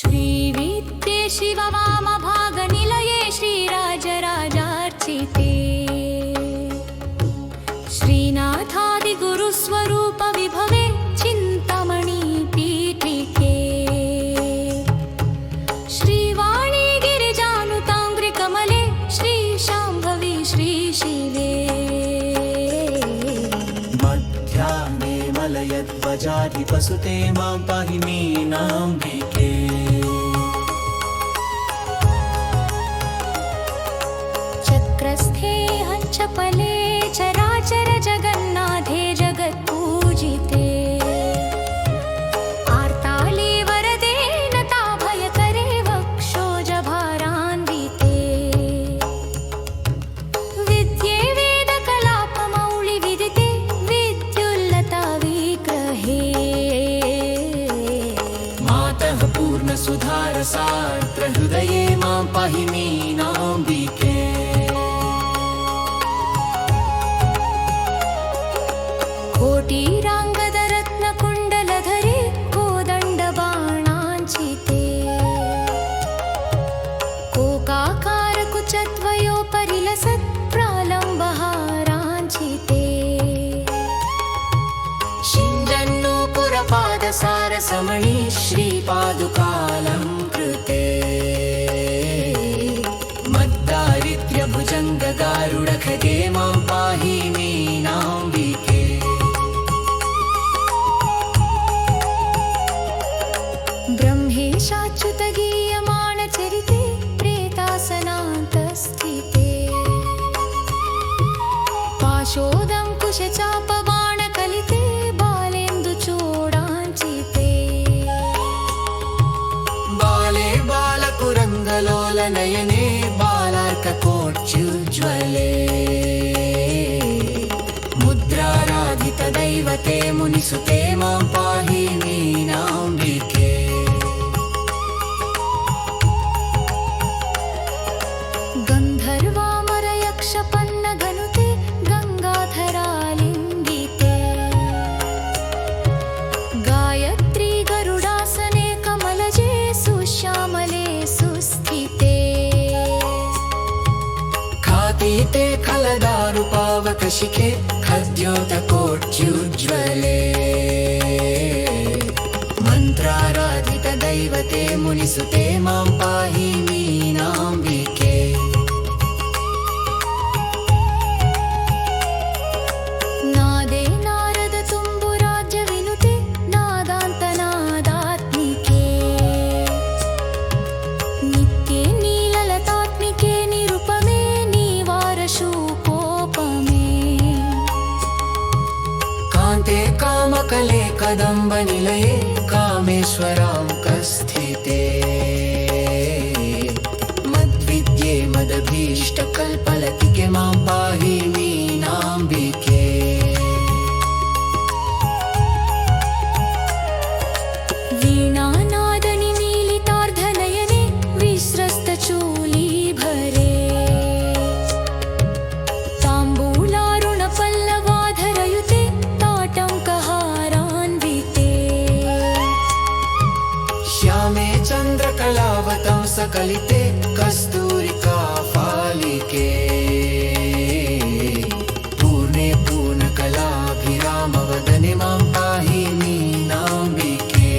श्रीविद्ये शिववामभागनिलये श्रीराजराजार्चिते श्रीनाथादिगुरुस्वरूपविभवे चिन्तामणि पीठिके श्रीवाणी गिरिजानुताङ्घ्रिकमले श्रीशाम्भवी श्रीशिवे मध्याह्ने मलयध्वजाधिपसुते मां पाहि मीनाम्बिके चक्रस्थे हंसफले चराचर जगन्नाथे जगत्पूजिते आर्ताले वरदे नताभयकरे वक्षोजभारान्विते विद्ये वेदकलापमौलिविदिते विद्युल्लता विग्रहे मातः पूर्णसुधारसार्द्रहृदये मां पाहि मीनाम्बिके कोटिराङ्गदरत्नकुण्डलधरे कोदण्डबाणाञ्चिते कोकाकारकुचद्वयोपरिलसत् प्रालम्बहाराञ्चिते शिञ्जन्नूपुरपादसारसमणि श्रीपादुकालङ्कृते मद्दारिद्र्यभुजङ्गगारुडखगे मां पाहि मीनाम्बिके ब्रह्मेशाच्युतगीयमाणचरिते प्रेतासनान्तस्थिते पाशोदङ्कुशचापबाणकलिते बालेन्दुचूडाञ्चिते बाले बालकुरङ्गलोलनयने बालार्ककोट्युज्ज्वले मुद्राराधितदैवते मुनिसुते मां पाहि मीनाम्बिके गन्धर्वामरयक्षपन्नगनुते गङ्गाधरालिङ्गिते गायत्री गरुडासने कमलजे सुश्यामले सुस्थिते खातीते खलदारुपावकशिखे खद्योतकोट्युज्ज्वले मन्त्राराधितदैवते मुनिसुते मां पाहि मीनाम्बिके नादे नारद तुम्बुराज्यविनुते नादान्तनादात्मिके नित्ये नीललतात्मिके निरुपमे नीवारशूकोपमे कान्ते कामकले कदम्बनिलये कामेश्वराङ्कस्थिते मद्विद्ये मदभीष्टकल्पलतिके मां पाहि मीनाम्बिके वीणानादनिमीलितार्धनयने विस्रस्तचूलीभरे ताम्बूलारुणपल्लवाधरयुते ताटङ्कहारान्विते श्यामे चन्द्रकलावतं सकलिते कस्तूरिका फालिके पूर्णे पूर्णकलाभिरामवदने मां पाहि मीनाम्बिके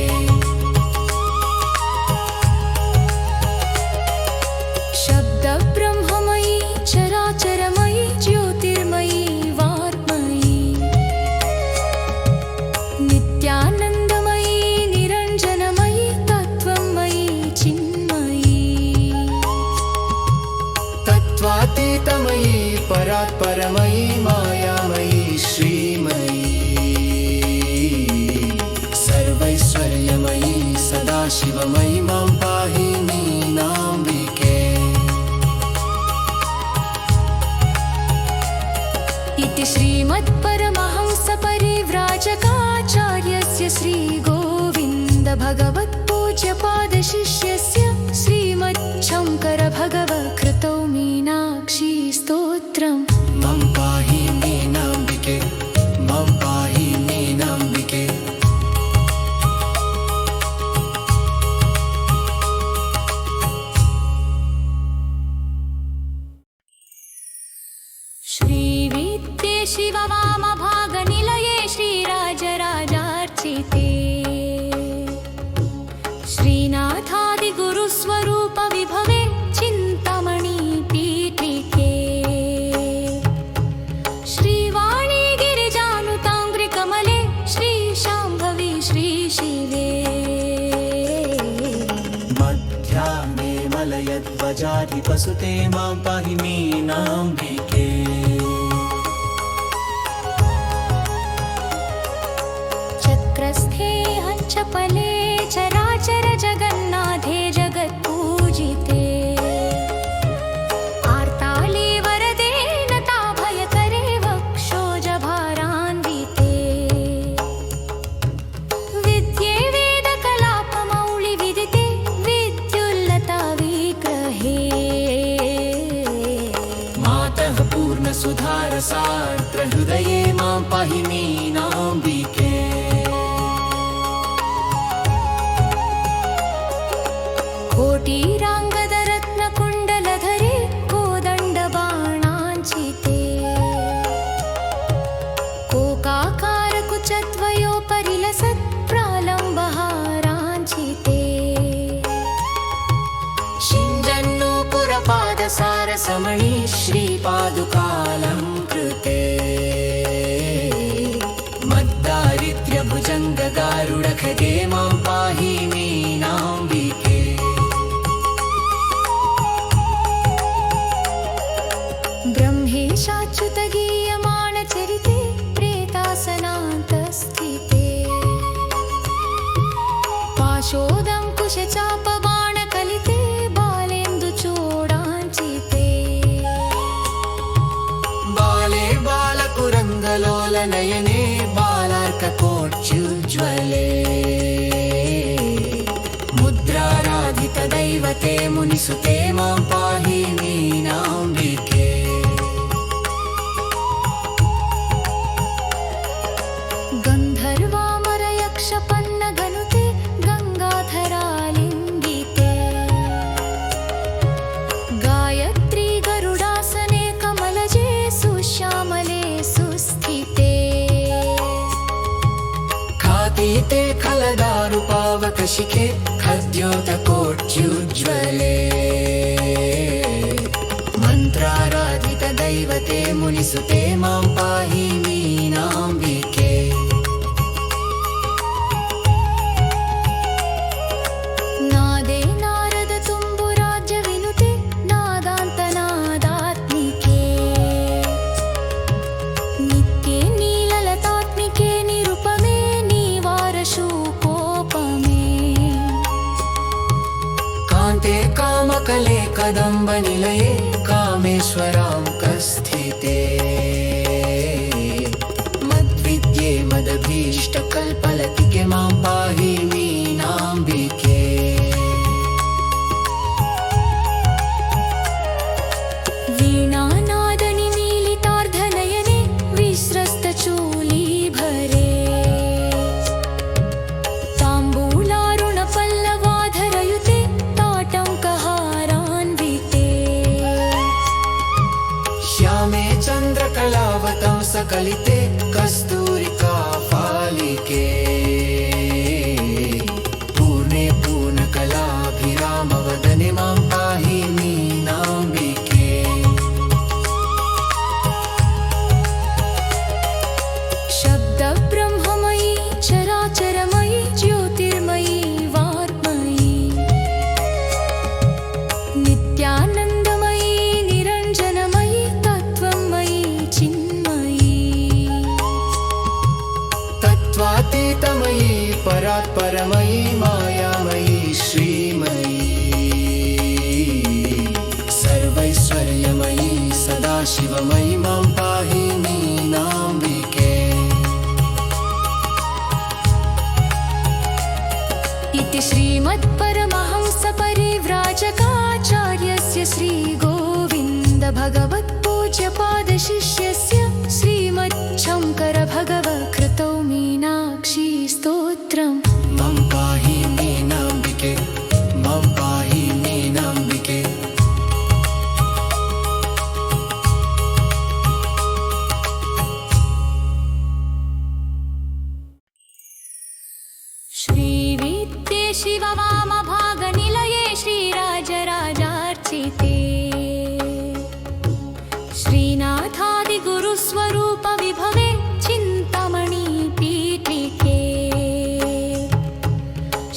शब्दब्रह्ममयी चराचरमयी ज्योतिर्मयी वाग्मयी नित्यानन्दमयी निरञ्जनमयी तत्त्वमयी चिन्मयी तत्त्वातीतमयी परात्परमयी मायामयी श्रीमयी सर्वैश्वर्यमयी सदाशिवमयी मां पाहि मीनाम्बिके इति श्रीमत्परमहंसपरिव्राजकाचार्यस्य श्रीगोविन्दभगवत्पूज्यपादशिष्यस्य श्रीमच्छङ्करभगवत्कृतौ मीनाक्षी स्तोत्रम् मां पाहि मीनाम्बिके मां पाहि मीनाम्बिके कुलयध्वजाधिपसुते मां पाहि मीनाम्बिके चक्रस्थे हंचपले चराचर जगन्नाथे जगत्पूजिते आर्ताले वरदे नताभयकरे वक्षोजभारान्विते विद्ये वेदकलापमौलिविदिते विद्युल्लता विग्रहे मातः पूर्णसुधारसार्द्रहृदये मां पाहि मीनाम्बिके कोटिराङ्गदरत्नकुण्डलधरे कोदण्डबाणाञ्चिते कोकाकारकुचद्वयोपरिलसत्प्रालम्बहाराञ्चिते शिञ्जन्नूपुरपादसारसमयी श्रीपादुकालङ्कृते मद्दारिद्र्यभुजङ्गगारुडखगे मां पाहि मीनाम्बिके ब्रह्मेशाच्युतगीयमानचरिते प्रेतासनान्तस्थिते पाशोदङ्कुशचापबाणकलिते बालेन्दुचूडाञ्चिते बाले बालकुरङ्गलोलनयने बालार्ककोट्युज्ज्वले मुद्राराधितदैवते मुनिसुते मां पाहि मीनाम्बिके गन्धर्वामरयक्षपन्नगनुते गङ्गाधरालिङ्गिते गायत्री गरुडासने कमलजे सुश्यामले सुस्थिते खातीते खलदारुपावकशिखे खद्योतकोट्युज्ज्वले मन्त्राराधितदैवते मुनिसुते मां पाहि मीनाम्बिके नादे नारदतुम्बुराज्यविनुते नादान्तनादात्मिके नित्ये नीललतात्मिके निरुपमे नीवारशूकोपमे कान्ते कामकले कदम्बनिलये कामेश्वराङ्कस्थिते मद्विद्ये मदभीष्टकल्पलतिके मां पाहि मीनाम्बिके वीणानादनिमीलितार्धनयने विस्रस्तचूलीभरे ताम्बूलारुणपल्लवाधरयुते ताटङ्कहारान्विते श्यामे चन्द्रकलावतंसकलिते कस्तूरिकाफालिके पूर्णे पूर्णकलाभिरामवदने मां पाहि मीनाम्बिके शब्दब्रह्ममयी चराचरमयी ज्योतिर्मयी वाग्मयी नित्यानन्दमयी निरञ्जनमयी तत्त्वमयी चिन्मयी तत्त्वातीतमयी परात्परमयी मायामयी श्रीमयी सर्वैश्वर्यमयी सदाशिवमयी मां पाहि मीनाम्बिके इति श्रीमत्परमहंसपरिव्राजकाचार्यस्य श्रीगोविन्दभगवत्पूज्यपादशिष्यस्य श्रीमच्छङ्करभगवत्कृतौ मीनाक्षी स्तोत्रम् मां पाहि मीनाम्बिके मां पाहि मीनाम्बिके श्रीविद्ये शिववामभागनिलये श्रीराजराजार्चिते श्रीनाथादिगुरुस्वरूपविभवे चिन्तामणिपीठिके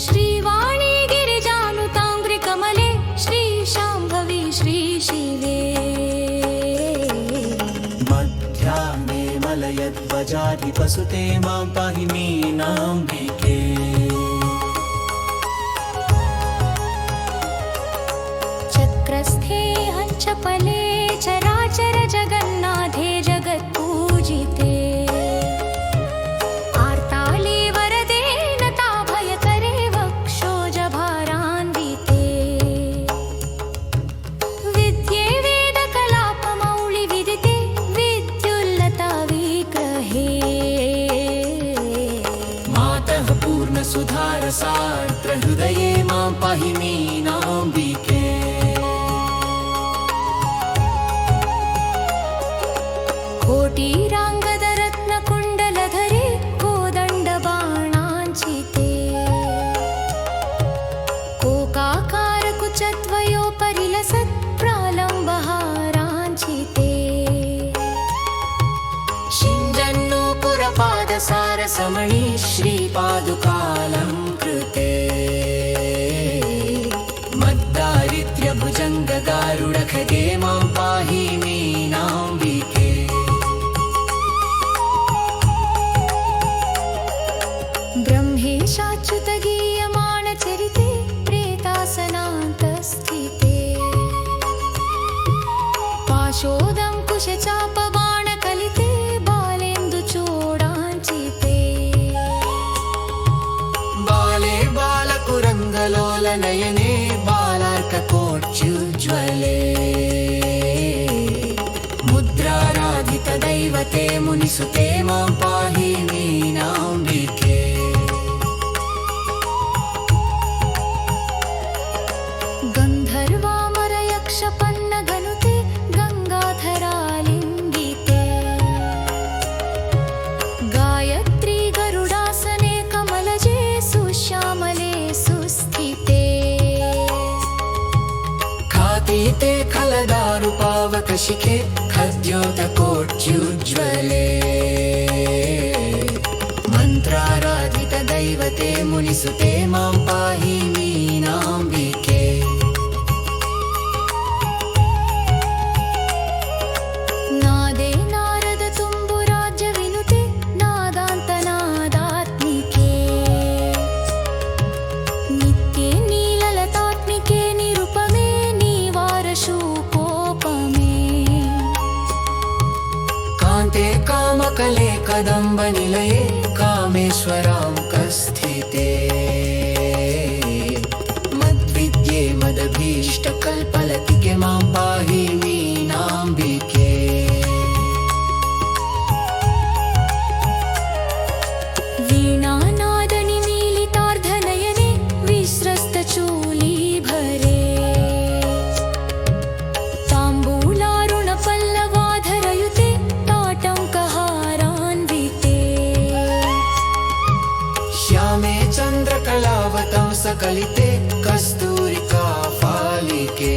श्रीवाणी गिरिजानुताङ्घ्रिकमले श्रीश प्रजाधिपसुते मां पाहि मीनाम्बिके चक्रस्थे हंचपले चराचर जगन्नाथे जगत्पूजिते आर्ताले वरदे नताभयकरे वक्षोजभारान्विते विद्ये वेदकलापमौलिविदिते विद्युल्लता विग्रहे मातः पूर्णसुधारसार्द्रहृदये मां पाहि मीनाम्बिके कोटिराङ्गदरत्नकुण्डलधरे कोदण्डबाणाञ्चिते कोकाकारकुचद्वयोपरिलसत् प्रालम्बहाराञ्चिते शिञ्जन्नूपुरपादसारसमणि श्रीपादुकालङ्कृते मद्दारिद्र्यभुजङ्गगारुडखगे मां पाहि मीनाम्बिके ब्रह्मेशाच्युतगीयमाणचरिते प्रेतासनान्तस्थिते पाशोदङ्कुशचापबाणकलिते बालेन्दुचूडाञ्चिते बाले बालकुरङ्गलोलनयने बालार्ककोट्युज्ज्वले मुद्राराधितदैवते मुनिसुते मां पाहि मीनाम्बिके गन्धर्वामरयक्षपन्नगनुते गङ्गाधरालिङ्गिते गायत्री गरुडासने कमलजे सुश्यामले सुस्थिते खातीते खलदारुपावकशिखे खद्योतकोट्युज्ज्वले मन्त्राराधितदैवते मुनिसुते मां पाहि मीनाम्बिके नादे नारदतुम्बुराज्यविनुते नादान्तनादात्मिके नित्ये नीललतात्मिके निरुपमे नीवारशूकोपमे कान्ते कामकले कदम्बनिलये कामेश्वराङ्कस्थिते मद्विद्ये मदभीष्टकल्पलतिके मां पाहि मीनाम्बिके वीणानादनिमीलितार्धनयने विस्रस्तचूलीभरे ताम्बूलारुणपल्लवाधरयुते ताटङ्कहारान्विते श्यामे चन्द्रकलावतं सकलिते कस्तूरिका फालिके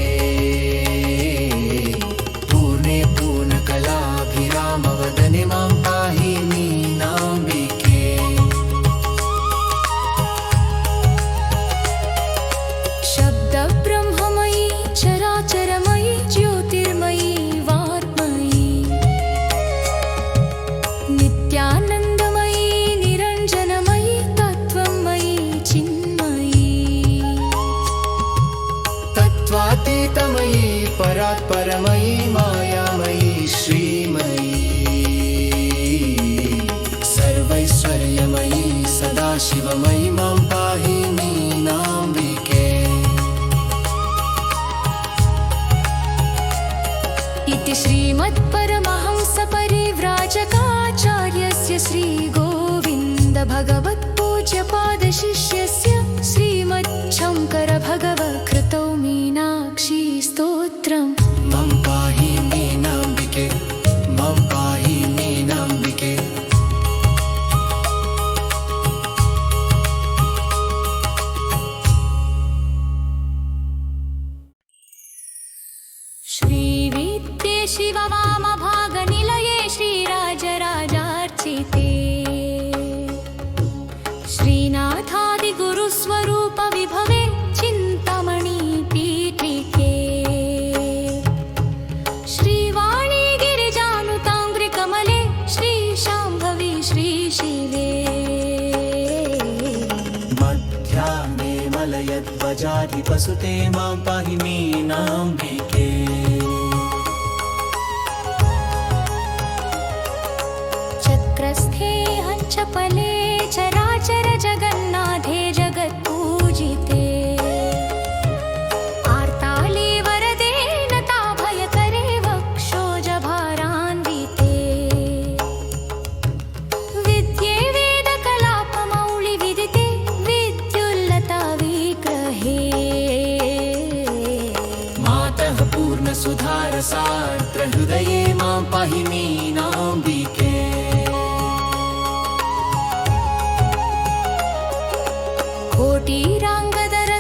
पूर्णे पूर्णकलाभिरामवदने मां पाहि मीनाम्बिके शब्दब्रह्ममयी चराचरमयी ज्योतिर्मयी वाग्मयी नित्यानन्दमयी निरञ्जनमयी तत्त्वमयी चिन्मयी तत्त्वातीतमयी परात्परमयी मायामयी श्रीमयी सर्वैश्वर्यमयी सदाशिवमयी मां पाहि मीनाम्बिके इति श्रीमत्परमहंसपरिव्राजकाचार्यस्य श्रीगोविन्दभगवत्पूज्यपादशिष्यस्य श्रीमच्छङ्करभगवत्कृतौ मीनाक्षी स्तोत्रम् मां पाहि मीनाम्बिके मां पाहि मीनाम्बिके श्रीविद्ये शिववामभागनिलये श्रीराजराजार्चिते श्रीनाथादिगुरुस्वरूपविभवे चिन्तामणिपीठिके हिमालयध्वजाधिपसुते मां पाहि मीनाम्बिके चक्रस्थे हंसपले चराचर जगन्नाथे जगत्पूजिते आर्ताले वरदे नताभयकरे वक्षोजभारान्विते विद्ये वेदकलापमौलिविदिते विद्युल्लता विग्रहे मातः पूर्णसुधारसार्द्रहृदये मां पाहि मीनाम्बिके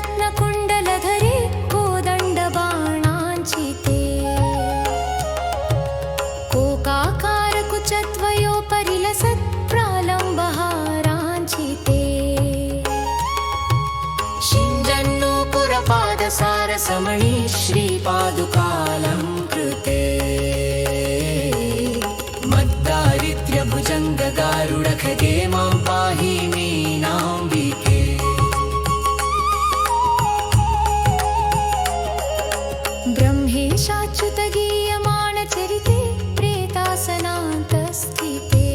कोटिराङ्गदरत्नकुण्डलधरे कोदण्डबाणाञ्चिते कोकाकारकुचद्वयोपरिलसत्प्रालम्बहाराञ्चिते शिञ्जन्नूपुरपादसारसमणी श्रीपादुकालङ्कृते मद्दारिद्र्यभुजङ्गगारुडखगे मां पाहि मीनाम्बिके ब्रह्मेशाच्युतगीयमाणचरिते प्रेतासनान्तस्थिते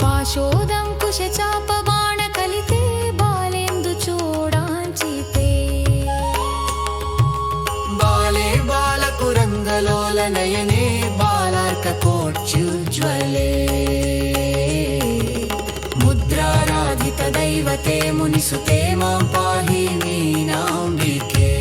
पाशोदङ्कुशचापबाणकलिते बालेन्दुचूडाञ्चिते बाले बालकुरङ्गलोलनयने बालार्ककोट्युज्ज्वले मुद्राराधितदैवते मुनिसुते मां पाहि मीनाम्बिके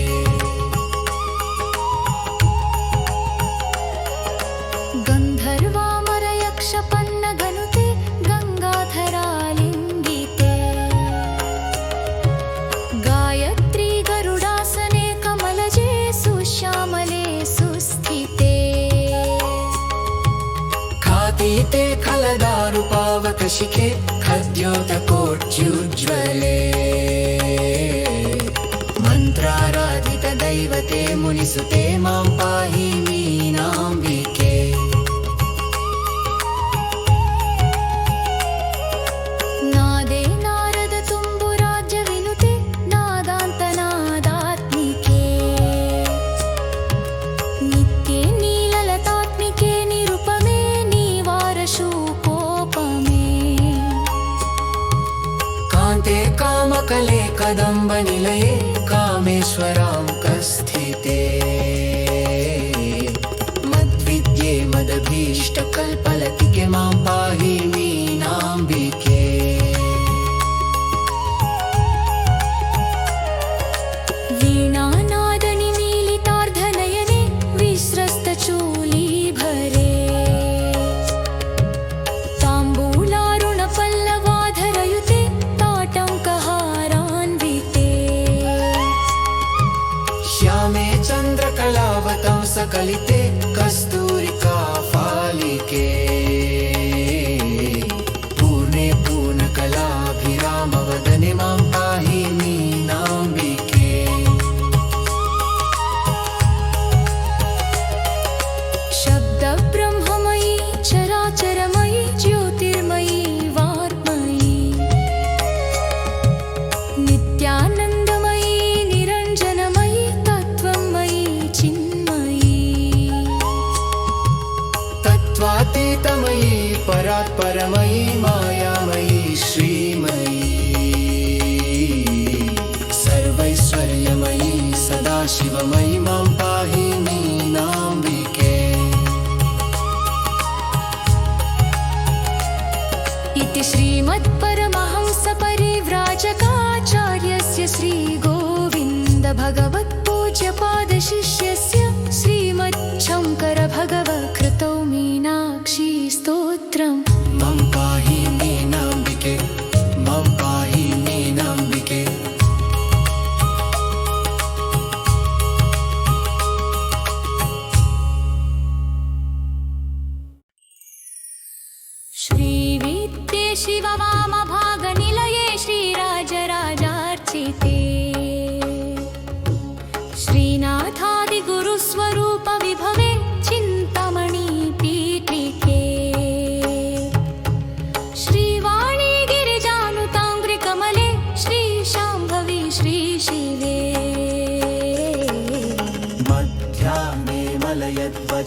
गन्धर्वामरयक्षपन्नगनुते गङ्गाधरालिङ्गिते गायत्री गरुडासने कमलजे सुश्यामले सुस्थिते खातीते खलदारुपावकशिखे खद्योतकोट्युज्ज्वले मन्त्राराधितदैवते मुनिसुते मां पाहि मीनाम्बिके नादे नारद तुम्बुराज्यविनुते नादान्तनादात्मिके नित्ये नीललतात्मिके निरुपमे नीवारशूकोपमे कान्ते कामकले कदम्बनिलये कामेश्वराङ्कस्थिते मद्विद्ये मदभीष्टकल्पलतिके मां पाहि मीनाम्बिके वीणानादनिमीलितार्धनयने विस्रस्तचूलीभरे ताम्बूलारुणपल्लवाधरयुते ताटङ्कहारान्विते श्यामे चन्द्रकलावतंसकलिते कस्तूरिकाफालिके पूर्णे पूर्णकलाभिरामवदने मां पाहि मीनाम्बिके शब्दब्रह्ममयी चराचरमयी ज्योतिर्मयी वाग्मयी नित्यानन्दमयी निरञ्जनमयी तत्त्वमयी चिन्मयी तत्त्वातीतमयी परात्परमयी मायामयी श्रीमयी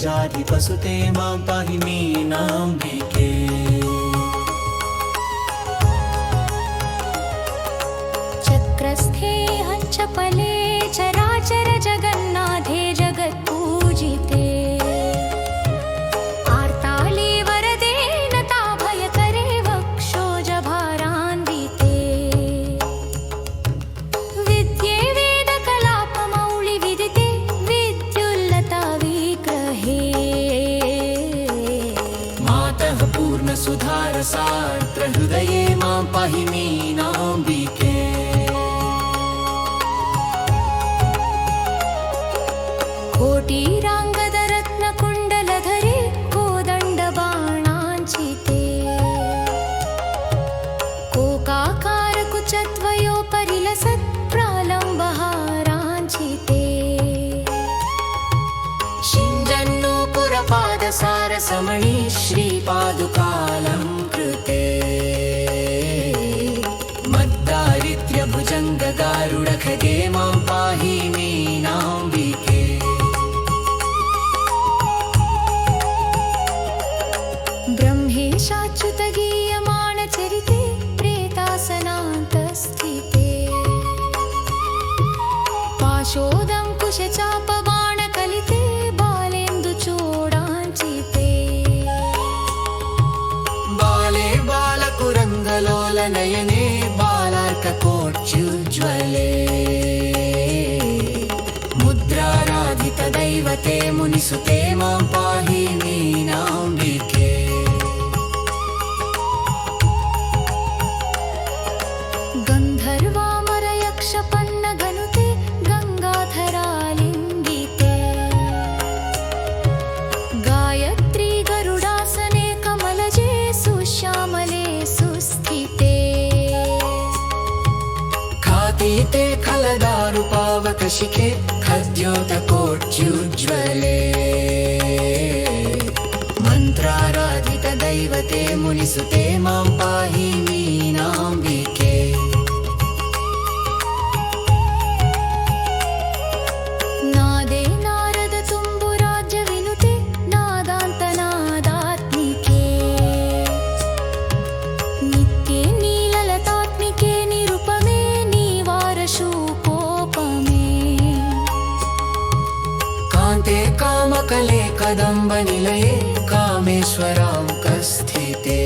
प्रजाधिपसुते मां पाहि मीनाम्बिके चक्रस्थे हंचपले चराचर जगन्नाथे जगत्पूजिते आर्ताले वरदे नताभयकरे वक्षोजभारान्विते विद्ये वेदकलापमौलिविदिते विद्युल्लता विग्रहे मातः पूर्णसुधारसार्द्रहृदये मां पाहि मीनाम्बिके कोटिराङ्गदरत्नकुण्डलधरे कोदण्डबाणाञ्चिते कोकाकारकुचद्वयोपरिलसत् प्रालम्बहाराञ्चिते शिञ्जन्नूपुरपादसारसमणि श्रीपादुकालङ्कृते मद्दारिद्र्यभुजङ्गगारुडखगे मां पाहि मीनाम्बिके ब्रह्मेशाच्युतगीयमाणचरिते प्रेतासनान्तस्थिते पाशोदङ्कुशचापबाणकलिते बालेन्दुचूडाञ्चिते बाले बालकुरङ्गलोलनयने बालार्ककोट्युज्ज्वले मुद्राराधितदैवते मुनिसुते मां पाहि मीनाम्बिके गन्धर्वामरयक्षपन्नगनुते गङ्गाधरालिङ्गिते गायत्री गरुडासने कमलजे सुश्यामले सुस्थिते खातीते खलदारुपावकशिखे खद्योतकोट्युज्ज्वले मन्त्राराधितदैवते मुनिसुते मां पाहि मीनाम्बिके नादे नारद तुम्बुराज्यविनुते नादान्तनादात्मिके नित्ये नीललतात्मिके निरुपमे नीवारशूकोपमे कान्ते कामकले कदम्बनिलये कामेश्वराङ्कस्थिते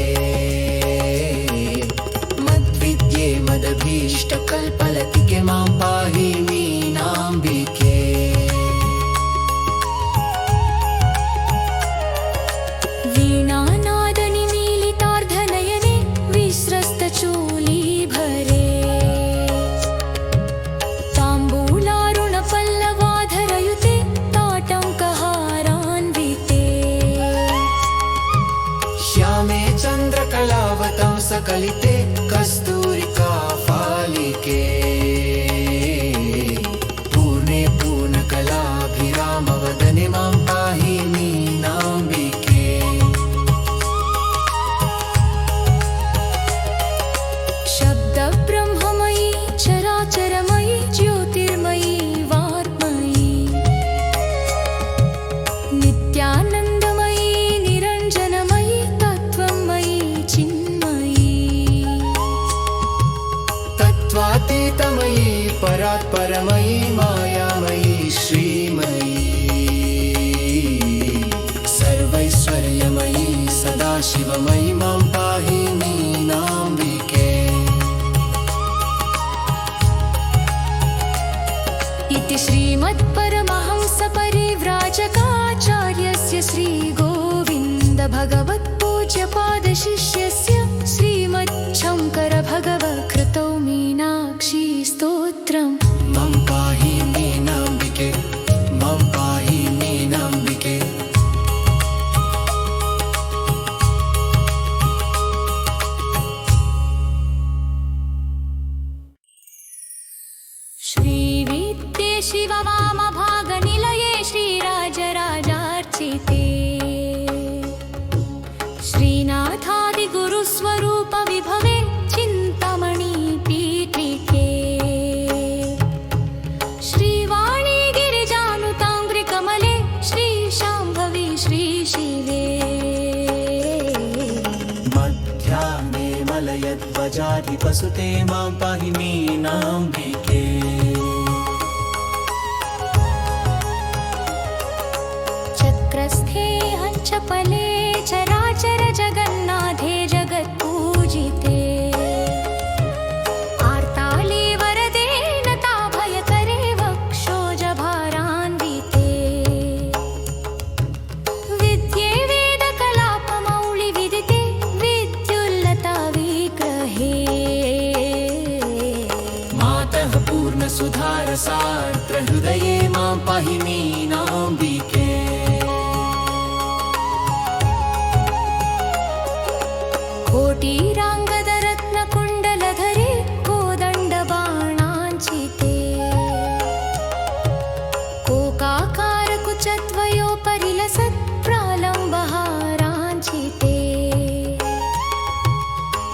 मद्विद्ये मदभीष्टकल्पलतिके मां पाहि मीनाम्बिके वीणानादनिमीलितार्धनयने विस्रस्तचूलीभरे ताम्बूलारुणपल्लवाधरयुते ताटङ्कहारान्विते श्यामे चन्द्रकलावतंसकलिते कस्तूरिकाफालिके पूर्णे पूर्णकलाभिरामवदने मां पाहि मीनाम्बिके शब्दब्रह्ममयी चराचरमयी ज्योतिर्मयी वाग्मयी नित्यानन्दमयी निरञ्जनमयी तत्त्वमयी चिन्मयी तत्त्वातीतमयी परात्परमयी मायामयी श्रीमयी सर्वैश्वर्यमयी सदाशिवमयी मां पाहि मीनाम्बिके इति श्रीमत्परमहंसपरिव्राजकाचार्यस्य श्रीगोविन्दभगवत्पूज्यपादशिष्यस्य श्रीमच्छङ्करभगवत्कृतौ मीनाक्षी स्तोत्रम् मां पाहि मीनाम्बिके मां पाहि मीनाम्बिके श्रीविद्ये शिववामभागनिलये श्रीराजराजार्चिते श्रीनाथादिगुरुस्वरूपविभवे चिन्तामणिपीठिके श्रीवाणी गिरिजानुताङ्घ्रिकमले श्रीशाम्भवी पसुते मां पाहि मीनाम्बिके चक्रस्थे हंचपले चराचर जगन्नाथे जगत्पूजिते आर्ताले वरदे नता भयकरे वक्षोजभारान्विते विद्ये वेदकलापमौळि विदिते विद्युल्लता विग्रहे मातः पूर्णसुधारसार्द्रहृदये मां पाहि मीनाम्बिके कोटिराङ्गदरत्नकुण्डलधरे कोदण्डबाणाञ्चिते कोकाकारकुचद्वयोपरिलसत् प्रालम्बहाराञ्चिते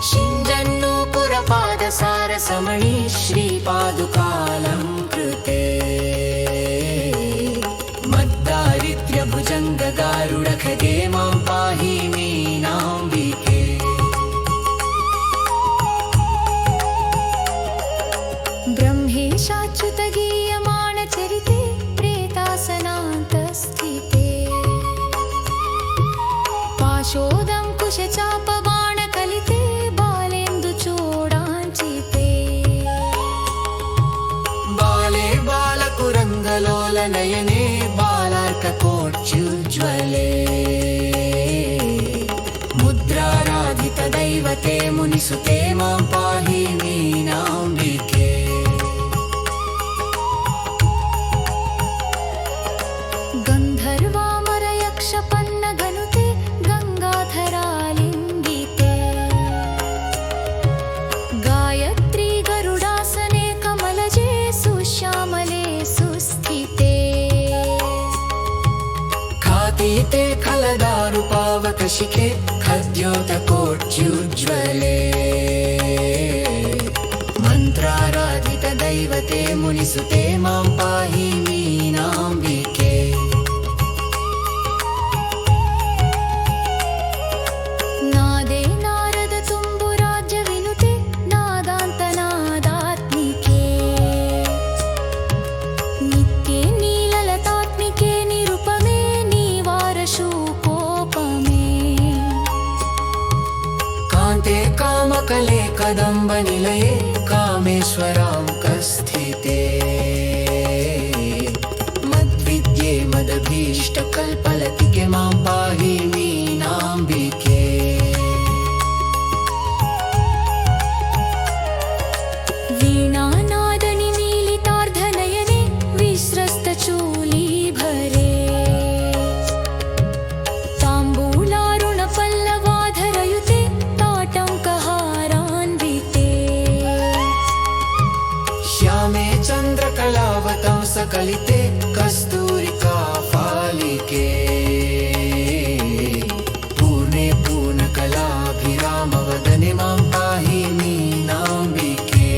शिञ्जन्नूपुरपादसारसमणि श्रीपादुकालङ्कृते मद्दारिद्र्यभुजङ्गगारुडखगे मां पाहि मीनाम्बिके ब्रह्मेशाच्युतगीयमाणचरिते प्रेतासनान्तस्थिते पाशोदङ्कुशचापबाणकलिते बालेन्दुचूडाञ्चिते बाले बालकुरङ्गलोलनयने बालार्ककोट्युज्ज्वले मुद्राराधितदैवते मुनिसुते मां पाहि मीनाम्बिके गन्धर्वामरयक्षपन्नगनुते गङ्गाधरालिङ्गिते गायत्री गरुडासने कमलजे सुश्यामले सुस्थिते खातीते खलदारुपावकशिखे खद्योतकोट्युज्ज्वले मन्त्राराधितदैवते मुनिसुते मां पाहि मीनाम्बिके नादे नारदतुम्बुराज्यविनुते नादान्तनादात्मिके नित्ये नीललतात्मिके निरुपमे नीवारशूकोपमे कान्ते कामकले कदम्बनिलये कामेश्वराङ्कस्थिते मद्विद्ये मदभीष्टकल्पलतिके मां पाहि मीनाम्बिके वीणानादनिमीलितार्धनयने विस्रस्तचूलीभरे ताम्बूलारुणपल्लवाधरयुते ताटङ्कहारान्विते श्यामे चन्द्रकलावतंसकलिते कस्तूरिकाफालिके पूर्णे पूर्णकलाभिरामवदने मां पाहि मीनाम्बिके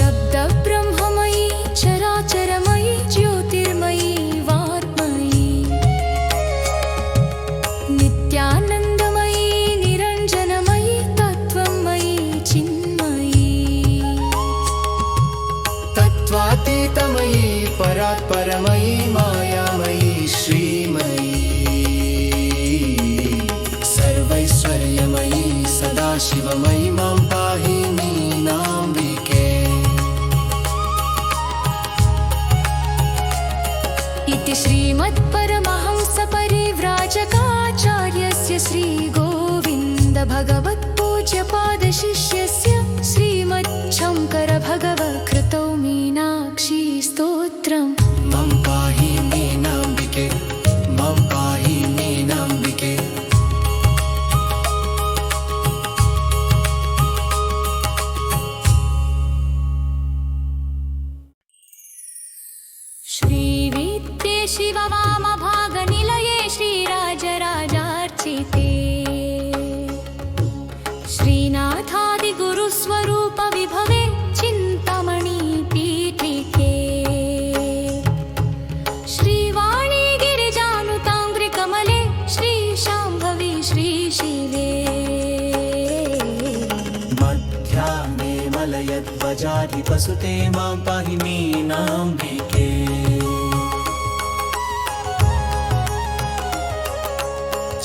शब्दब्रह्ममयी चराचरमयी ज्योतिर्मयी वाग्मयी नित्यानन्दमयी निरञ्जनमयी तत्त्वमयी चिन्मयी तत्त्वातीतमयी परात्परमयी मायामयी श्रीमयी सर्वैश्वर्यमयी सदाशिवमयी मां पाहि मीनाम्बिके इति श्रीमत्परमहंसपरिव्राजकाचार्यस्य श्रीगोविन्दभगवत्पूज्यपादशिष्यस्य श्रीमच्छङ्करभगवत्कृतौ मीनाक्षी स्तोत्रम् मां पाहि मीनाम्बिके मां पाहि मीनाम्बिके श्रीविद्ये शिववामभागनिलये श्रीराजराजार्चिते श्रीनाथादिगुरुस्वरूपविभवे चिन्तामणि पीठिके श्रीवाणी गिरिजानुताङ्घ्रिकमले श्रीशाम्भवी श्री पालयध्वजाधिपसुते मां पाहि मीनाम्बिके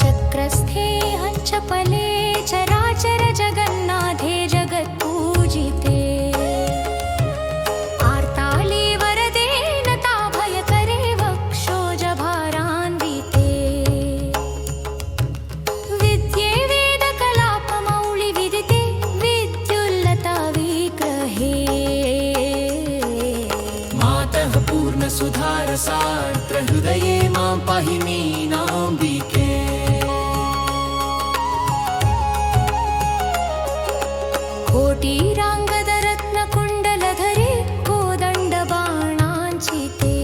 चक्रस्थे हंचपले चराचर जगन्नाथे जगत्पूजिते आर्ताले वरदे नता भयकरे वक्षोजभारान्विते विद्ये वेदकलापमौळि विदिते विद्युल्लता विग्रहे मातः पूर्णसुधारसार्द्रहृदये मां पाहि मीनाम्बिके कोटिराङ्गदरत्नकुण्डलधरे कोदण्डबाणाञ्चिते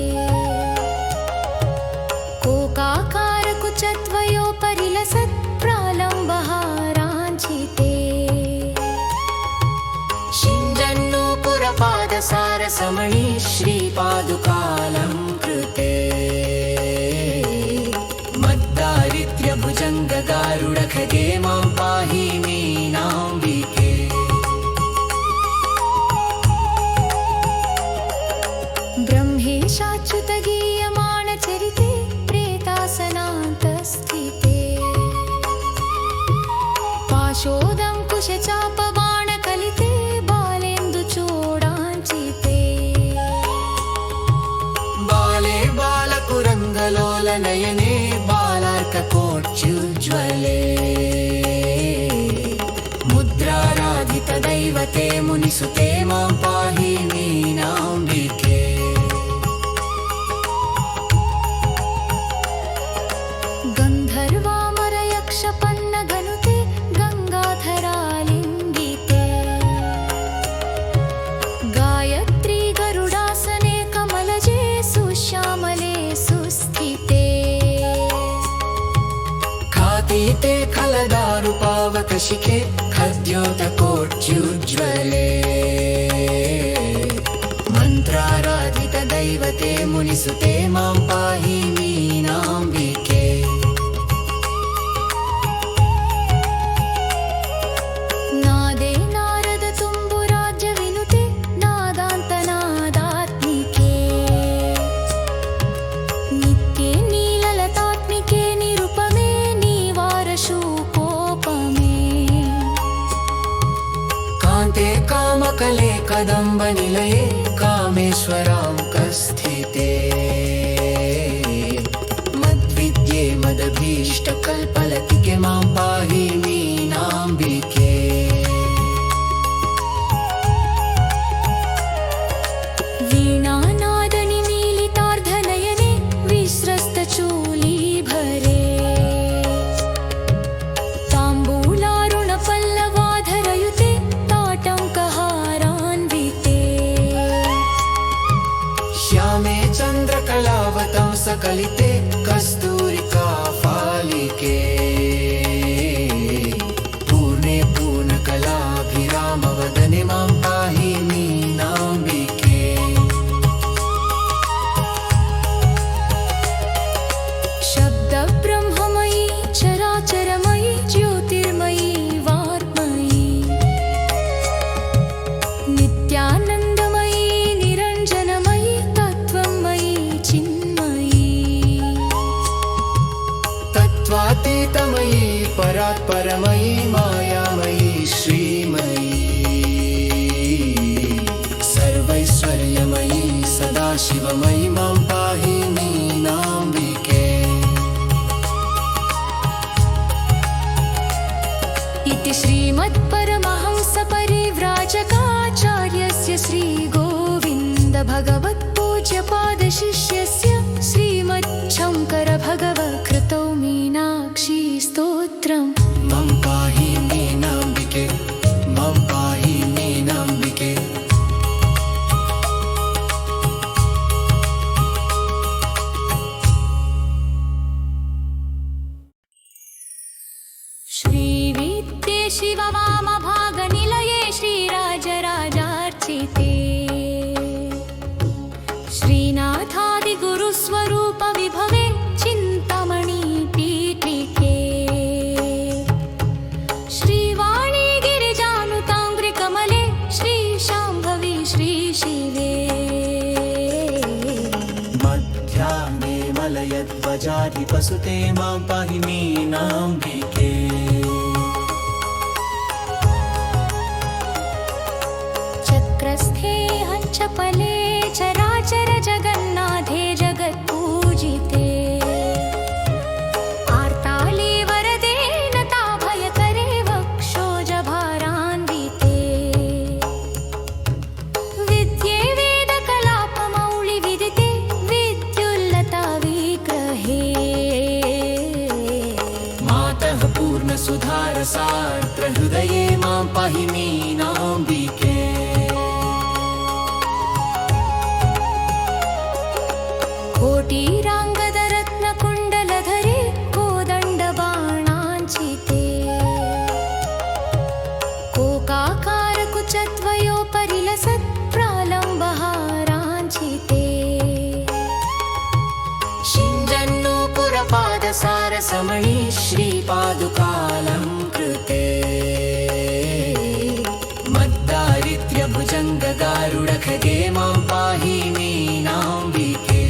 कोकाकारकुचद्वयोपरिलसत् प्रालम्बहाराञ्चिते शिञ्जन्नूपुरपादसारसमणि श्रीपादुकालङ्कृते मद्दारिद्र्यभुजङ्गगारुडखगे मां पाहि मीनाम्बिके ब्रह्मेशाच्युतगीयमाणचरिते प्रेतासनान्तस्थिते पाशोदङ्कुशचापबाणकलिते बालेन्दुचूडाञ्चिते बाले बालकुरङ्गलोलनयने बालार्ककोट्युज्ज्वले मुद्राराधितदैवते मुनिसुते मां पाहि मीनाम्बिके गन्धर्वामरयक्षपन्नगनुते गङ्गाधरालिङ्गिते गायत्री गरुडासने कमलजे सुश्यामले सुस्थिते खातीते खलदारुपावकशिखे खद्योतकोट्युज्ज्वले मन्त्राराधितदैवते मुनिसुते मां पाहि मीनाम्बिके नादे नारद तुम्बुराज्यविनुते नादान्तनादात्मिके नित्ये नीललतात्मिके निरुपमे नीवारशूकोपमे कान्ते कामकले कदम्बनिलये कामेश्वराङ्कस्थिते मद्विद्ये मदभीष्टकल्पलतिके मां पाहि मीनाम्बिके वीणानादनिमीलितार्धनयने विस्रस्तचूलीभरे ताम्बूलारुणपल्लवाधरयुते ताटङ्कहारान्विते श्यामे चन्द्रकलावतं सकलिते कस्तूरिकाफालिके पूर्णे पूर्णकलाभिरामवदने मां पाहि मीनाम्बिके शब्दब्रह्ममयी चराचरमयी ज्योतिर्मयी वाग्मयी नित्यानन्दमयी निरञ्जनमयी तत्त्वमयी चिन्मयी तत्त्वातीतमयी परात्परमयी मायामयी श्रीमयी सर्वैश्वर्यमयी सदाशिवमयी मां पाहि मीनाम्बिके इति श्रीमत्परमहंसपरिव्राजकाचार्यस्य श्रीगोविन्दभगवत्पूज्यपादशिष्यस्य श्रीमच्छङ्करभगवत्कृतौ मीनाक्षी स्तोत्रम् मां पाहि मीनाम्बिके मां पाहि मीनाम्बिके श्रीविद्ये शिववामभागनिलये श्रीराजराजार्चिते श्रीनाथादिगुरुस्वरूपविभवे चिन्तामणि पीठिके श्रीवाणी गिरिजानुताङ्घ्रिकमले श्री वसुते मां पाहि मीनाम्बिके चक्रस्थे हंचपले चराचर जगन्नाथे जगत्पूजिते आर्ताले वरदे नता भयकरे वक्षोजभारान्विते विद्ये वेदकलापमौलिविदिते विद्युल्लता विग्रहे मातः पूर्णसुधारसार्द्रहृदये मां पाहि मीनाम्बिके कोटिराङ्गदरत्नकुण्डलधरे कोदण्डबाणाञ्चिते कोकाकारकुचद्वयोपरिलसत् प्रालम्बहाराञ्चिते शिञ्जन्नूपुरपादसारसमयी श्रीपादुकालङ्कृते मद्दारिद्र्यभुजङ्गगारुडखगे मां पाहि मीनाम्बिके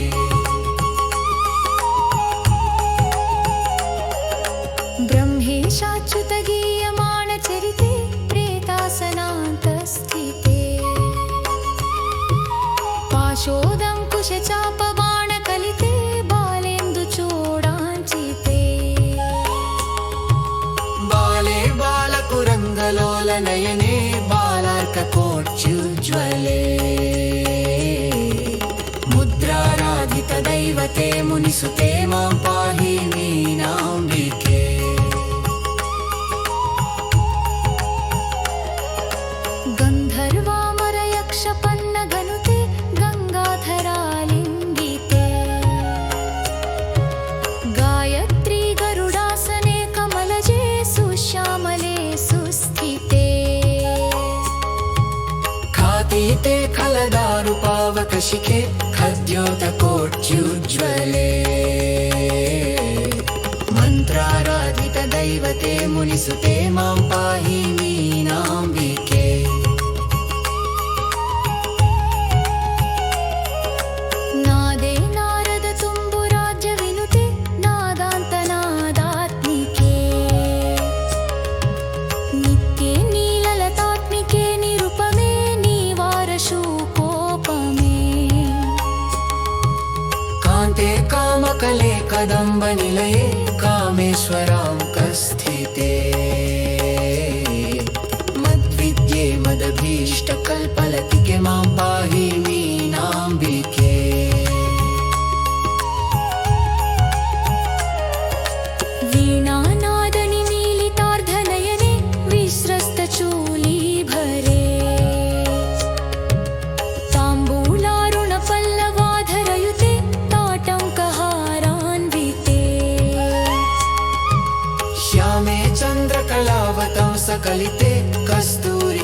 ब्रह्मेशाच्युतगीयमानचरिते प्रेतासनान्तस्थिते पाशोदङ्कुशचापबाणकलिते बालेन्दुचूडाञ्चिते बाले बालकुरङ्गलोलनयने बालार्ककोट्युज्ज्वले मुद्राराधितदैवते मुनिसुते मां पाहि मीनाम्बिके गन्धर्वामरयक्षपन्नगनुते गङ्गाधरालिङ्गिते गायत्री गरुडासने कमलजे सुश्यामले सुस्थिते खातीते खलदारुपावकशिखे खद्योतकोट्युज्ज्वले मन्त्राराधितदैवते मुनिसुते मां पाहि मीनाम्बिके नादे नारदतुम्बुराज्यविनुते नादान्तनादात्मिके नित्ये नीललतात्मिके निरुपमे निवारशूकोपमे कान्ते कामकले कदम्बनिलये कामेश्वराङ्कस्थिते मद्विद्ये मदभीष्टकल्पलतिके मां पाहि मीनाम्बिके वीणानादनिमीलितार्धनयने विस्रस्तचूलीभरे ताम्बूलारुणपल्लवाधरयुते ताटङ्कहारान्विते श्यामे चन्द्रकलावतंसकलिते कस्तूरिकाफालिके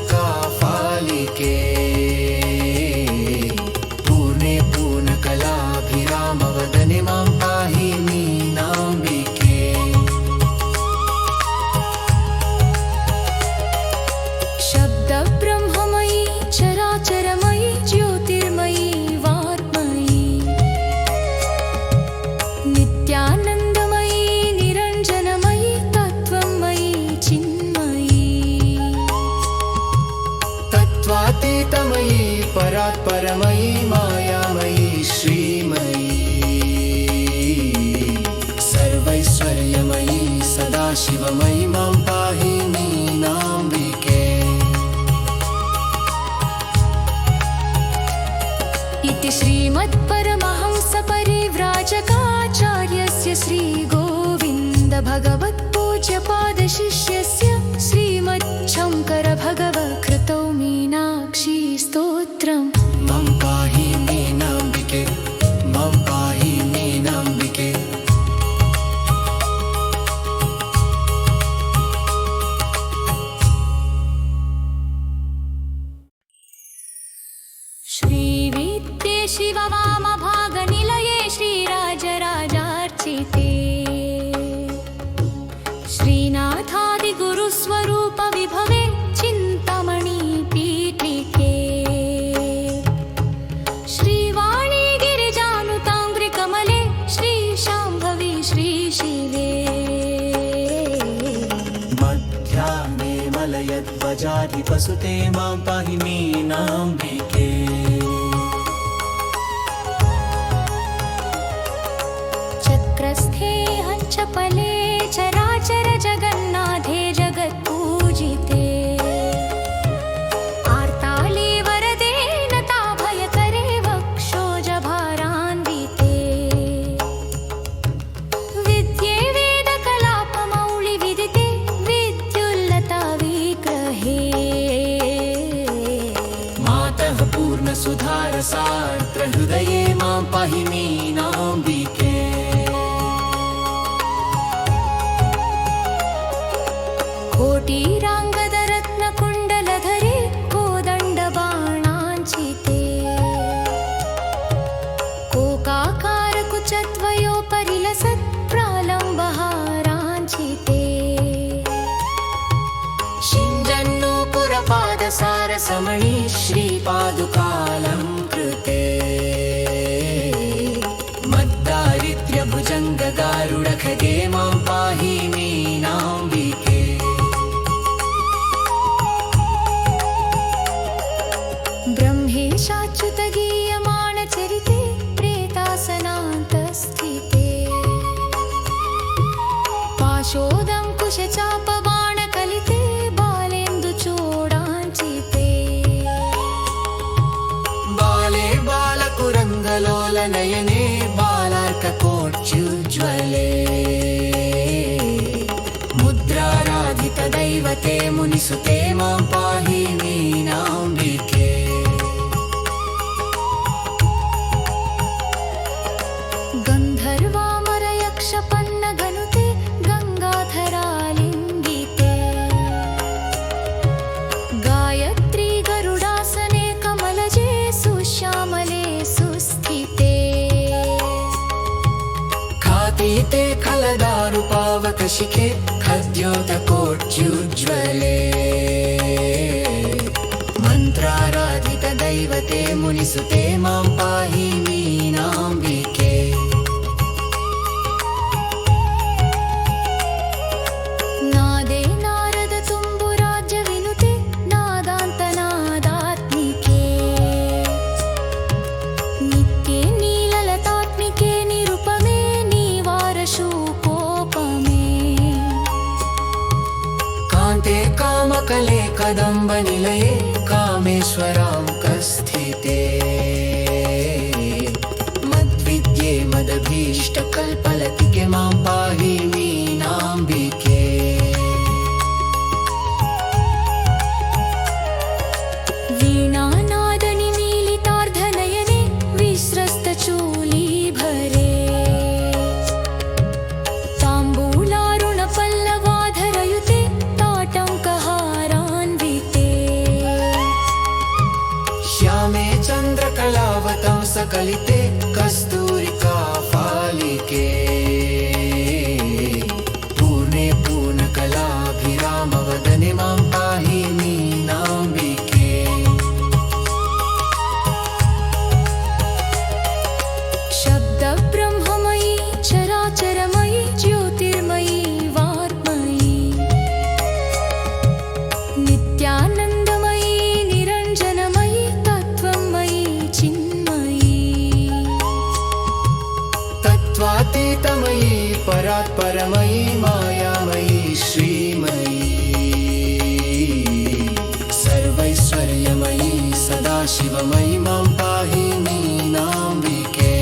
पूर्णे पूर्णकलाभिरामवदने मां पाहि मीनाम्बिके शब्दब्रह्ममयी चराचरमयी ज्योतिर्मयी वाग्मयी नित्यानन्दमयी निरञ्जनमयी तत्त्वमयी चिन्मयी तत्त्वातीतमयी परात्परमयी मायामयी श्रीमयी सर्वैश्वर्यमयी सदाशिवमयी मां पाहि मीनाम्बिके इति श्रीमत्परमहंसपरिव्राजकाचार्यस्य श्रीगोविन्दभगवत्पूज्यपादशिष्यस्य श्रीमच्छङ्करभगवत्कृतौ मीनाक्षी स्तोत्रम् मां पाहि मीनाम्बिके मां पाहि मीनाम्बिके श्रीविद्ये शिववामभागनिलये श्रीराजराजार्चिते श्रीनाथादिगुरुस्वरूपविभवे चिन्तामणि पीठिके श्रीवाणी गिरिजानुताङ्घ्रिकमले श्रीशाम्भवी श्री पालयध्वजाधिपसुते मां पाहि मीनाम्बिके चक्रस्थे हंचपले चराचर जगन्नाथे जगत्पूजिते आर्ताले वरदे नताभयकरे वक्षोजभारान्विते विद्ये वेदकलापमौलिविदिते विद्युल्लता विग्रहे मातः पूर्णसुधारसार्त्रहृदये मां पाहि मीनाम्बिके कोटिराङ्गदरत्नकुण्डलधरे कोदण्डबाणाञ्चिते कोकाकारकुचद्वयोपरिलसत् प्रालम्बहाराञ्चिते शिञ्जन्नूपुरपादसारसमणि श्रीपादुकालङ्कृते मद्दारिद्र्यभुजङ्गगारुडखगे मां पाहि मीनाम्बिके ब्रह्मेशाच्युतगीयमाणचरिते प्रेतासनान्तस्थिते पाशोदङ्कुशचापबाणकलिते बालेन्दुचूडाञ्चिते बाले बालकुरङ्गलोलनयने बालार्ककोट्युज्ज्वले मुद्राराधितदैवते मुनिसुते मां पाहि मीनाम्बिके गन्धर्वामरयक्षपन्नगनुते गङ्गाधरालिङ्गिते गायत्री गरुडासने कमलजे सुश्यामले सुस्थिते खातीते खलदारुपावकशिखे खद्योतकोट्युज्ज्वले मन्त्राराधितदैवते मुनिसुते मां पाहि मीनाम्बिके नादे नारदतुम्बुराज्यविनुते नादान्तनादात्मिके नित्ये नीललतात्मिके निरुपमे नीवारशूकोपमे कान्ते कामकले कदम्बनिलये कामेश्वराङ्कस्थिते मद्विद्ये मदभीष्टकल्पलतिके मां पाहि मीनाम्बिके वीणानादनिमीलितार्धनयने विस्रस्तचूलीभरे ताम्बूलारुणपल्लवाधरयुते ताटङ्कहारान्विते श्यामे चन्द्रकलावतंसकलिते कस्तूरिकाफालिके पूर्णे पूर्णकलाभिरामवदने मां पाहि मीनाम्बिके शब्दब्रह्ममयी चराचरमयी ज्योतिर्मयी वाग्मयी नित्यानन्दमयी निरञ्जनमयी तत्त्वमयी चिन्मयी तत्त्वातीतमयी परात्परमयी मायामयी श्रीमयी सर्वैश्वर्यमयी सदाशिवमयी मां पाहि मीनाम्बिके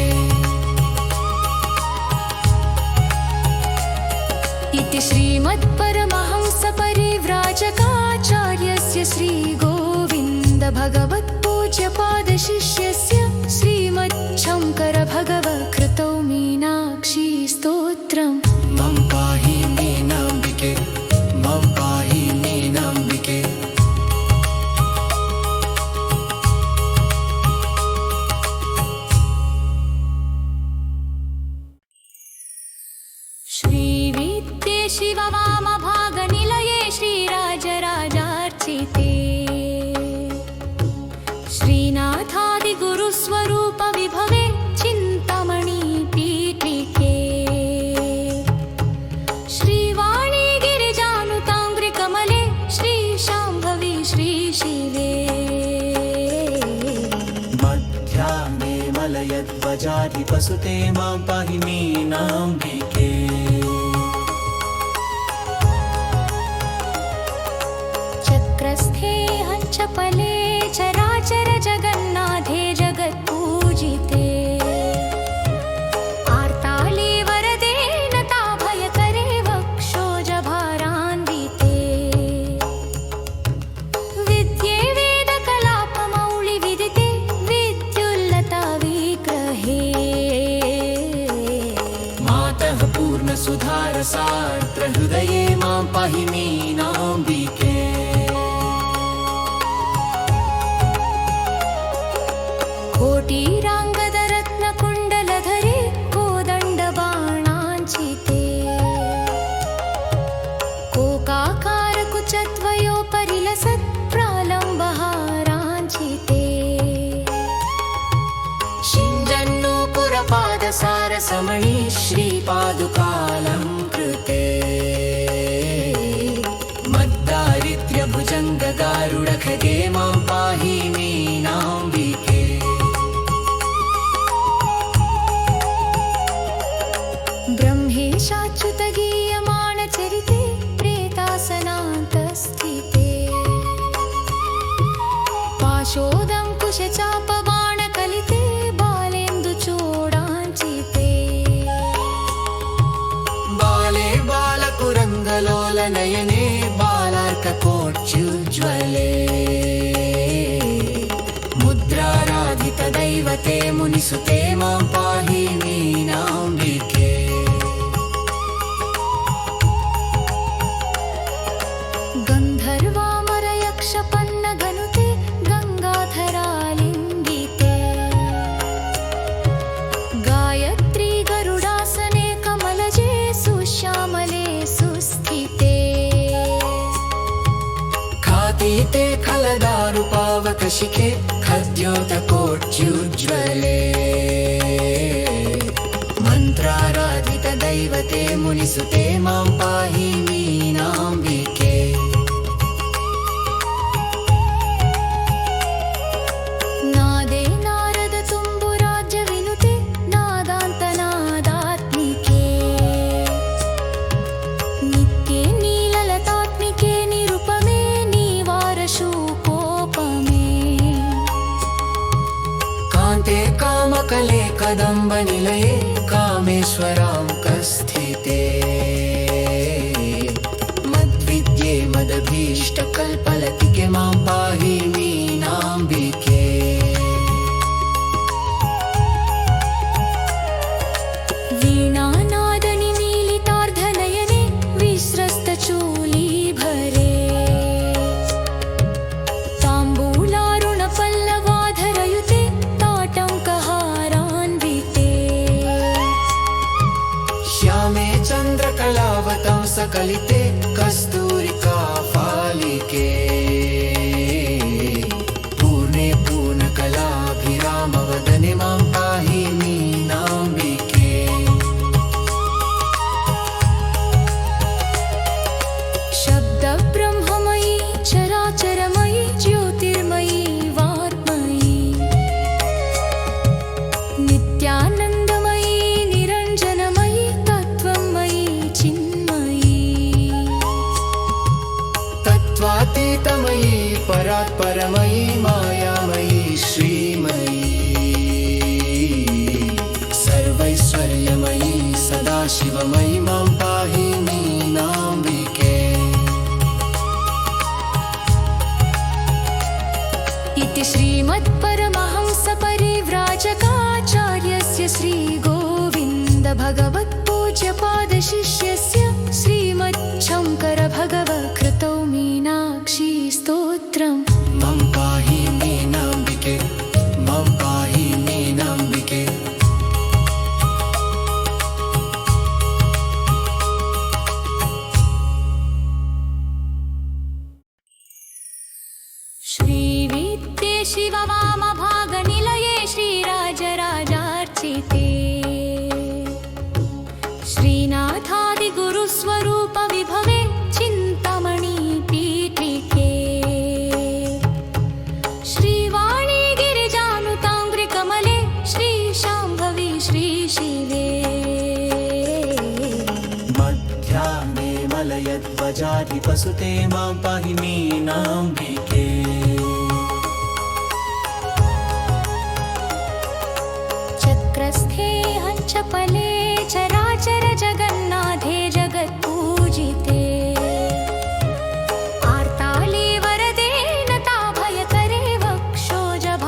इति श्रीमत्परमहंसपरिव्राजकाचार्यस्य श्रीगोविन्दभगवत्पूज्यपादशिष्यस्य श्रीमच्छङ्करभगवत्कृतौ मीनाक्षी स्तोत्रम् मां पाहि मीनाम्बिके मां पाहि मीनाम्बिके श्रीविद्ये शिववामभागनिलये श्रीराजराजार्चिते श्रीनाथादिगुरुवन्द्यपादे तेजाधिपसुते मां पाहि मीनाम्बिके चक्रस्थे हंचपले चराचर जगन्नाथे जगत्पूजिते आर्ताले वरदे नताभयकरे वक्षोजभारान्विते विद्ये वेदकलापमौलिविदिते विद्युल्लता विग्रहे मातः पूर्णसुधारसार्द्रहृदये मां पाहि मीनाम्बिके कोटिराङ्गदरत्नकुण्डलधरे कोदण्डबाणाञ्चिते कोकाकारकुचद्वयोपरिलसत्प्रालम्बहाराञ्चिते शिञ्जन्नूपुरपादसारसमणी श्रीपादुकालङ्कृते मद्दारिद्र्यभुजङ्गगारुडखगे मां पाहि मीनाम्बिके ब्रह्मेशाच्युतगीयमाणचरिते प्रेतासनान्तस्थिते पाशोदङ्कुशचापबाणकलिते बालेन्दुचूडाञ्चिते बाले बालकुरङ्गलोलनयने बालार्ककोट्युज्ज्वले मुद्राराधितदैवते मुनिसुते मां पाहि मीनाम्बिके गन्धर्वामरयक्षपन्नगनुते गङ्गाधरालिङ्गिते गायत्री गरुडासने कमलजे सुश्यामले सुस्थिते खातीते खलदारुपावकशिखे खद्योतकोट्युज्ज्वले मन्त्राराधितदैवते मुनिसुते मां पाहि मीनाम्बिके नादे नारद तुम्बुराज्यविनुते नादान्तनादात्मिके नित्ये नीललतात्मिके निरुपमे नीवारशूकोपमे कान्ते कामकले कदम्बनिलये कामेश्वराङ्कस्थिते मद्विद्ये मदभीष्टकल्पलतिके मां पाहि मीनाम्बिके वीणानादनिमीलितार्धनयने विस्रस्तचूलीभरे ताम्बूलारुणपल्लवाधरयुते ताटङ्कहारान्विते श्यामे चन्द्रकलावतं सकलिते कस्तूरिका फालिके पूर्णे पूर्णकलाभिरामवदने मां पाहि मीनाम्बिके शब्दब्रह्ममयी चराचरमयी ज्योतिर्मयी वाग्मयी नित्यानन्दमयी निरञ्जनमयी तत्त्वमयी चिन्मयी तत्त्वातीतमयी परात्परमयी मायामयी श्रीमयी सर्वैश्वर्यमयी सदाशिवमयी मां पाहि मीनाम्बिके इति श्रीमत्परमहंसपरिव्राजकाचार्यस्य श्रीगोविन्दभगवत्पूज्यपादशिष्यस्य श्रीमच्छङ्करभगवत्कृतौ मीनाक्षी स्तोत्रम् मां पाहि मीनाम्बिके मां पाहि मीनाम्बिके श्रीविद्ये शिववामभागनिलये श्रीराजराजार्चिते श्रीनाथादिगुरुस्वरूपविभवे चिन्तामणि पीठिके श्रीवाणी गिरिजानुताङ्घ्रिकमले श्रीशाम्भवी पसुते मां पाहि मीनाम्बिके चक्रस्थे हंचपले चराचर जगन्नाथे जगत्पूजिते आर्ताले वरदे नताभयकरे वक्षोजभारान्विते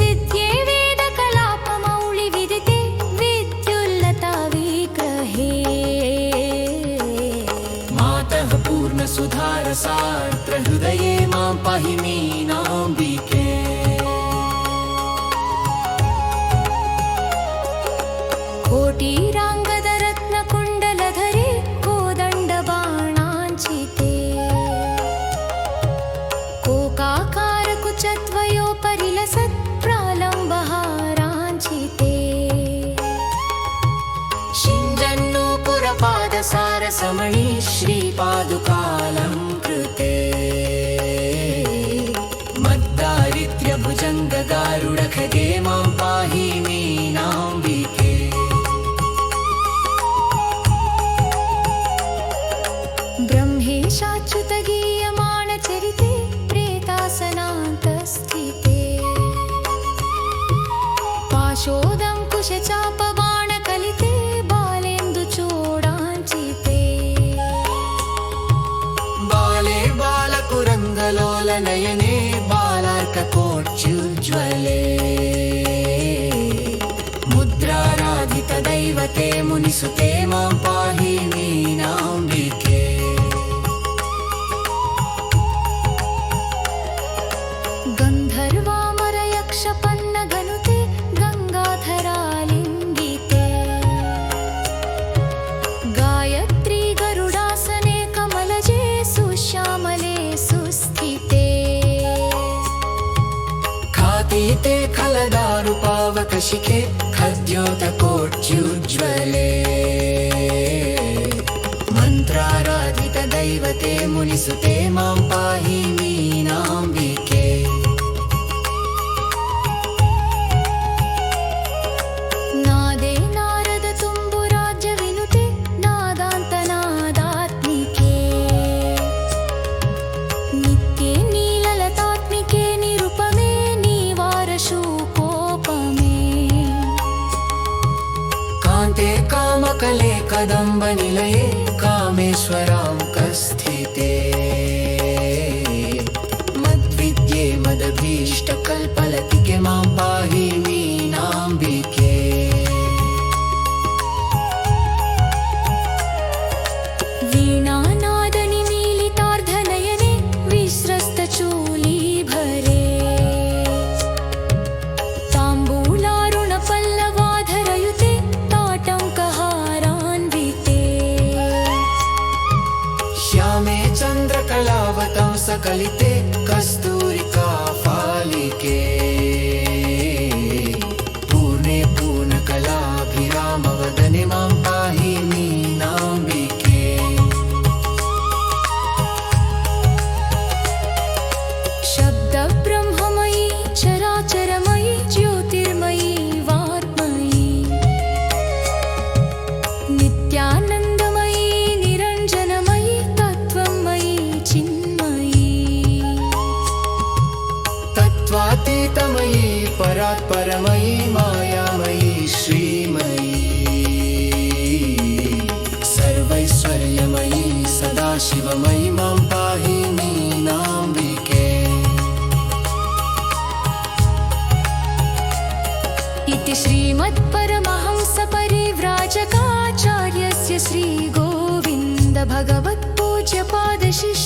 विद्ये वेदकलापमौलिविदिते विद्युल्लता विग्रहे मातः पूर्णसुधारसार्त्रहृदये मां पाहि मीनाम्बिके कोटिराङ्गदरत्नकुण्डलधरे कोदण्डबाणाञ्चिते कोकाकारकुचद्वयोपरिलसत् प्रालम्बहाराञ्चिते शिञ्जन्नूपुरपादसारसमणि श्रीपादुकालङ्कृते मद्दारिद्र्यभुजङ्गगारुडखगे मां पाहि मीनाम्बिके ब्रह्मेशाच्युतगीयमाणचरिते प्रेतासनान्तस्थिते पाशोदङ्कुशचापबाणकलिते बालेन्दुचूडाञ्चिते बाले बालकुरङ्गलोलनयने बालार्ककोट्युज्ज्वले मुद्राराधितदैवते मुनिसुते मां पाहि मीनाम्बिके गन्धर्वामरयक्षपन्नगनुते गङ्गाधरालिङ्गिते गायत्री गरुडासने कमलजे सुश्यामले सुस्थिते खातीते खलदारुपावकशिखे खद्योतकोट्युज्ज्वले मन्त्राराधितदैवते मुनिसुते मां पाहि मीनाम्बिके नादे नारदतुम्बुराज्यविनुते नादान्तनादात्मिके नित्ये नीललतात्मिके निरुपमे नीवारशूकोपमे कान्ते कामकले कदम्बनिलये कामेश्वराङ्कस्थिते मद्विद्ये मदभीष्टकल्पलतिके मां पाहि मीनाम्बिके वीणानादनिमीलितार्धनयने विस्रस्तचूलीभरे ताम्बूलारुणपल्लवाधरयुते ताटङ्कहारान्विते श्यामे चन्द्रकलावतंसकलिते कस्तूरिकाफालिके पूर्णे पूर्णकलाभिरामवदने मां पाहि मीनाम्बिके शब्दब्रह्ममयी चराचरमयी ज्योतिर्मयी वाग्मयी नित्यानन्दमयी निरञ्जनमयी तत्त्वमयी चिन्मयी तत्त्वातीतमयी परात्परमयी मायामयी श्रीमयी सर्वैश्वर्यमयी सदाशिवमयी मां पाहि मीनाम्बिके इति श्रीमत्परमहंसपरिव्राजकाचार्यस्य श्रीगोविन्द भगवत्पूज्यपादशिष्य